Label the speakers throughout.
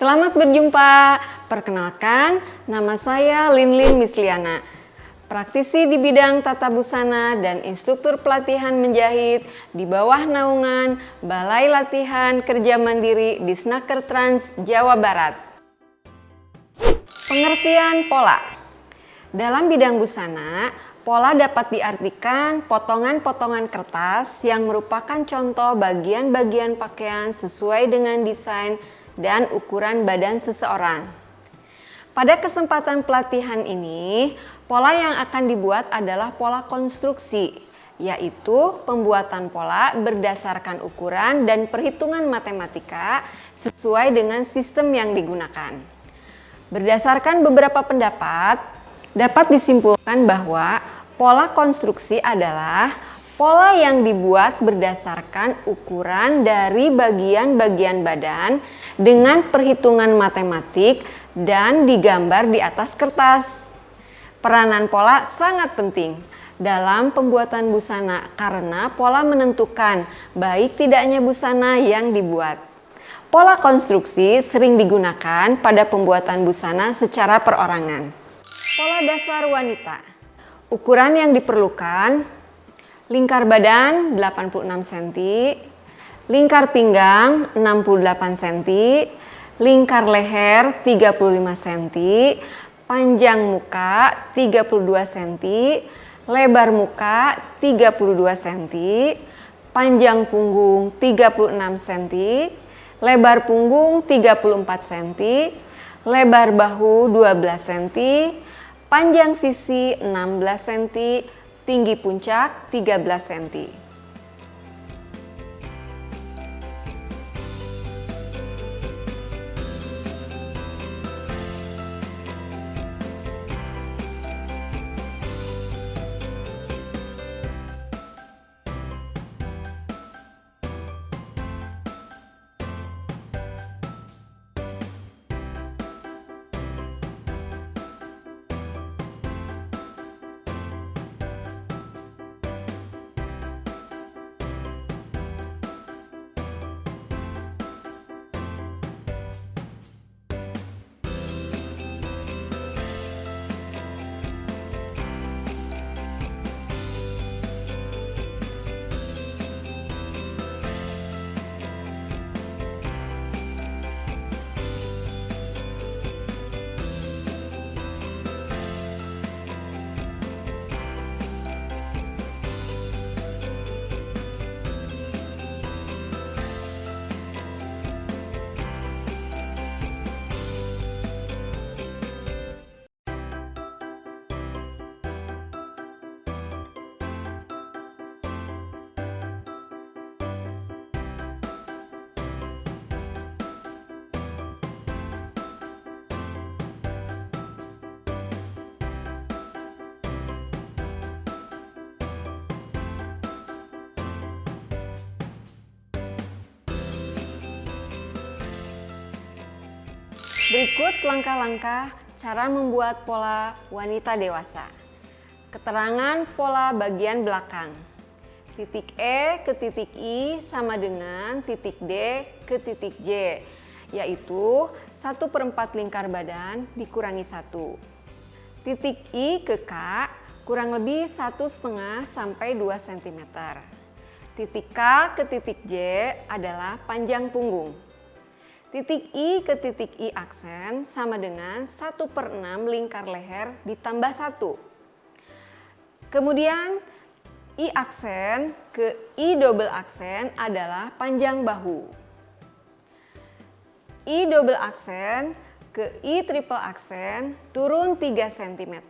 Speaker 1: Selamat berjumpa. Perkenalkan, nama saya Linlin Misliana, praktisi di bidang tata busana dan instruktur pelatihan menjahit di bawah naungan Balai Latihan Kerja Mandiri Disnaker Trans Jawa Barat. Pengertian pola. Dalam bidang busana, pola dapat diartikan potongan-potongan kertas yang merupakan contoh bagian-bagian pakaian sesuai dengan desain dan ukuran badan seseorang. Pada kesempatan pelatihan ini, pola yang akan dibuat adalah pola konstruksi, yaitu pembuatan pola berdasarkan ukuran dan perhitungan matematika sesuai dengan sistem yang digunakan. Berdasarkan beberapa pendapat, dapat disimpulkan bahwa pola konstruksi adalah pola yang dibuat berdasarkan ukuran dari bagian-bagian badan dengan perhitungan matematik dan digambar di atas kertas. Peranan pola sangat penting dalam pembuatan busana karena pola menentukan baik tidaknya busana yang dibuat. Pola konstruksi sering digunakan pada pembuatan busana secara perorangan. Pola dasar wanita. Ukuran yang diperlukan: lingkar badan 86 cm, lingkar pinggang 68 cm, lingkar leher 35 cm, panjang muka 32 cm, lebar muka 32 cm, panjang punggung 36 cm, lebar punggung 34 cm, lebar bahu 12 cm, panjang sisi 16 cm, tinggi puncak 13 cm. Berikut langkah-langkah cara membuat pola wanita dewasa. Keterangan pola bagian belakang. Titik E ke titik I sama dengan titik D ke titik J, yaitu 1/4 lingkar badan dikurangi 1. Titik I ke K kurang lebih 1,5 sampai 2 cm. Titik K ke titik J adalah panjang punggung. Titik I ke titik I aksen sama dengan 1/6 lingkar leher ditambah 1. Kemudian I aksen ke I double aksen adalah panjang bahu. I double aksen ke I triple aksen turun 3 cm.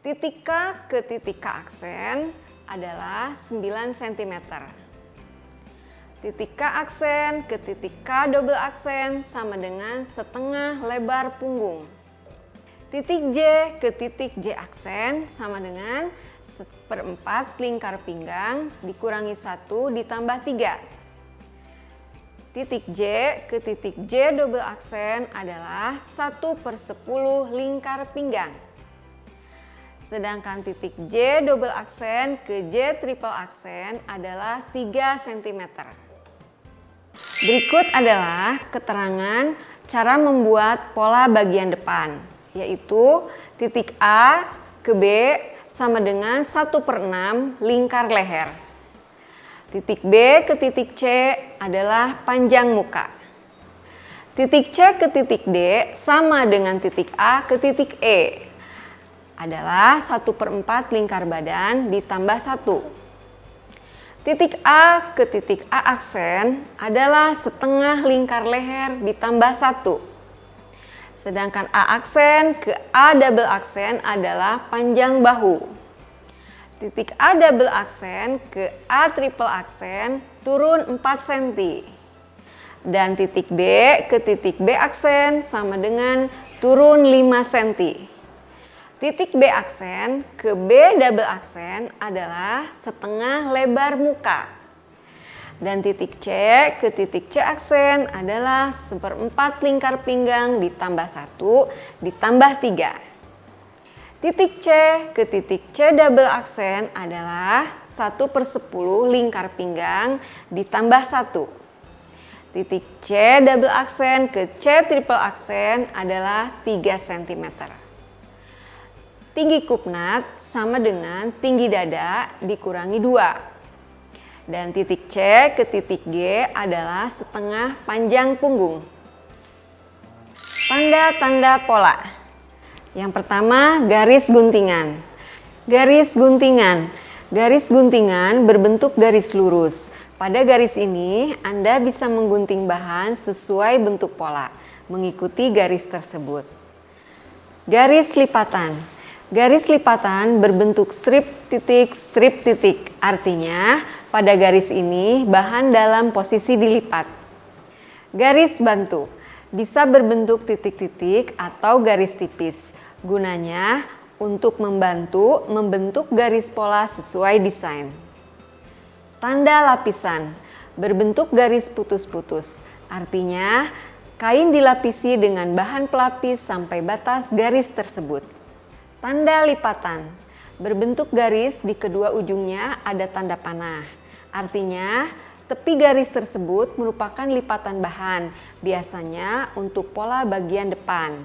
Speaker 1: Titik K ke titik K aksen adalah 9 cm. Titik K aksen ke titik K double aksen sama dengan setengah lebar punggung. Titik J ke titik J aksen sama dengan 1/4 lingkar pinggang dikurangi 1 ditambah 3. Titik J ke titik J double aksen adalah 1/10 lingkar pinggang. Sedangkan titik J double aksen ke J triple aksen adalah 3 cm. Berikut adalah keterangan cara membuat pola bagian depan, yaitu titik A ke B sama dengan 1/6 lingkar leher. Titik B ke titik C adalah panjang muka. Titik C ke titik D sama dengan titik A ke titik E adalah 1/4 lingkar badan ditambah 1. Titik A ke titik A aksen adalah setengah lingkar leher ditambah 1. Sedangkan A aksen ke A double aksen adalah panjang bahu. Titik A double aksen ke A triple aksen turun 4 cm. Dan titik B ke titik B aksen sama dengan turun 5 cm. Titik B aksen ke B double aksen adalah setengah lebar muka. Dan titik C ke titik C aksen adalah 1/4 lingkar pinggang ditambah 1 ditambah 3. Titik C ke titik C double aksen adalah 1/10 lingkar pinggang ditambah 1. Titik C double aksen ke C triple aksen adalah 3 cm. Tinggi kupnat sama dengan tinggi dada dikurangi 2. Dan titik C ke titik G adalah setengah panjang punggung. Tanda-tanda pola. Yang pertama, garis guntingan. Garis guntingan. Garis guntingan berbentuk garis lurus. Pada garis ini, Anda bisa menggunting bahan sesuai bentuk pola, mengikuti garis tersebut. Garis lipatan. Garis lipatan berbentuk strip titik, artinya pada garis ini bahan dalam posisi dilipat. Garis bantu bisa berbentuk titik-titik atau garis tipis, gunanya untuk membantu membentuk garis pola sesuai desain. Tanda lapisan berbentuk garis putus-putus, artinya kain dilapisi dengan bahan pelapis sampai batas garis tersebut. Tanda lipatan berbentuk garis di kedua ujungnya ada tanda panah, artinya tepi garis tersebut merupakan lipatan bahan, biasanya untuk pola bagian depan.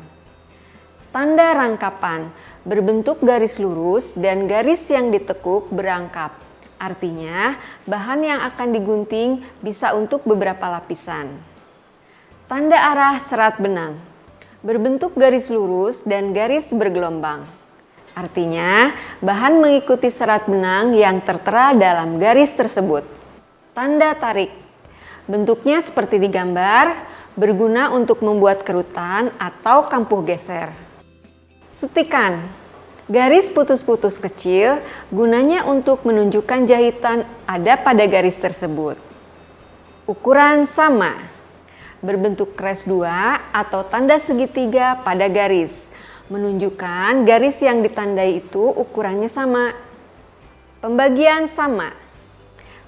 Speaker 1: Tanda rangkapan berbentuk garis lurus dan garis yang ditekuk berangkap. Artinya, bahan yang akan digunting bisa untuk beberapa lapisan. Tanda arah serat benang berbentuk garis lurus dan garis bergelombang. Artinya, bahan mengikuti serat benang yang tertera dalam garis tersebut. Tanda tarik bentuknya seperti di gambar, berguna untuk membuat kerutan atau kampuh geser. Setikan garis putus-putus kecil, gunanya untuk menunjukkan jahitan ada pada garis tersebut. Ukuran sama berbentuk kres 2 atau tanda segitiga pada garis, menunjukkan garis yang ditandai itu ukurannya sama. Pembagian sama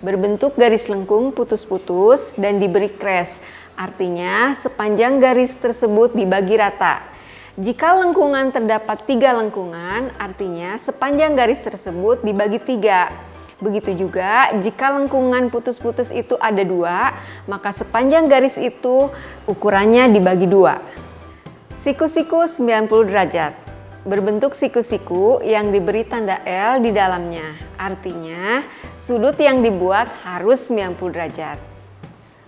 Speaker 1: berbentuk garis lengkung putus-putus dan diberi kres, artinya sepanjang garis tersebut dibagi rata. Jika lengkungan terdapat 3 lengkungan, artinya sepanjang garis tersebut dibagi 3. Begitu juga jika lengkungan putus-putus itu ada 2, maka sepanjang garis itu ukurannya dibagi 2. Siku-siku 90 derajat berbentuk siku-siku yang diberi tanda L di dalamnya, artinya sudut yang dibuat harus 90 derajat.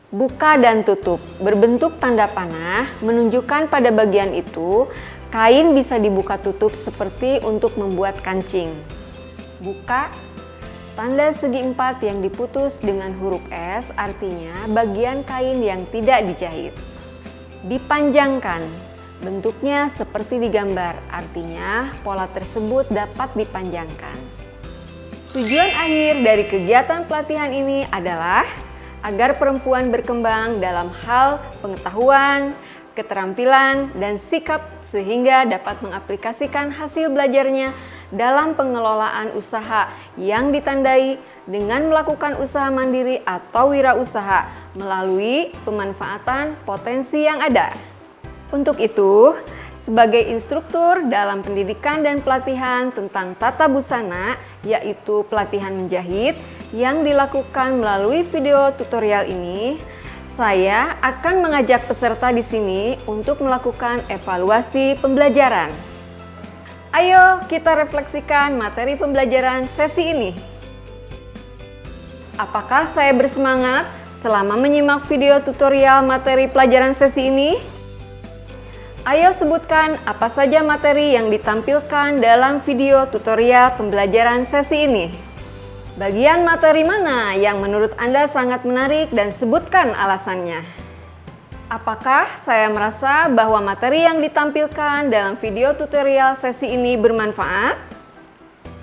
Speaker 1: Buka dan tutup berbentuk tanda panah, menunjukkan pada bagian itu kain bisa dibuka tutup seperti untuk membuat kancing. Buka, tanda segi 4 yang diputus dengan huruf S, artinya bagian kain yang tidak dijahit. Dipanjangkan, bentuknya seperti di gambar, artinya pola tersebut dapat dipanjangkan. Tujuan akhir dari kegiatan pelatihan ini adalah agar perempuan berkembang dalam hal pengetahuan, keterampilan, dan sikap sehingga dapat mengaplikasikan hasil belajarnya dalam pengelolaan usaha yang ditandai dengan melakukan usaha mandiri atau wirausaha melalui pemanfaatan potensi yang ada. Untuk itu, sebagai instruktur dalam pendidikan dan pelatihan tentang tata busana, yaitu pelatihan menjahit, yang dilakukan melalui video tutorial ini, Saya akan mengajak peserta di sini untuk melakukan evaluasi pembelajaran. Ayo kita refleksikan materi pembelajaran sesi ini. Apakah saya bersemangat selama menyimak video tutorial materi pelajaran sesi ini? Ayo sebutkan apa saja materi yang ditampilkan dalam video tutorial pembelajaran sesi ini. Bagian materi mana yang menurut Anda sangat menarik dan sebutkan alasannya. Apakah saya merasa bahwa materi yang ditampilkan dalam video tutorial sesi ini bermanfaat?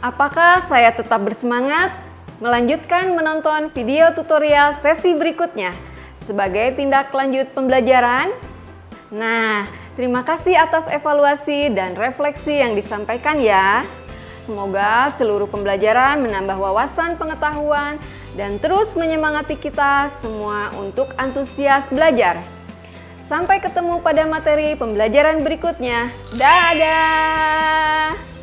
Speaker 1: Apakah saya tetap bersemangat melanjutkan menonton video tutorial sesi berikutnya sebagai tindak lanjut pembelajaran? Nah, terima kasih atas evaluasi dan refleksi yang disampaikan ya. Semoga seluruh pembelajaran menambah wawasan pengetahuan dan terus menyemangati kita semua untuk antusias belajar. Sampai ketemu pada materi pembelajaran berikutnya. Dadah!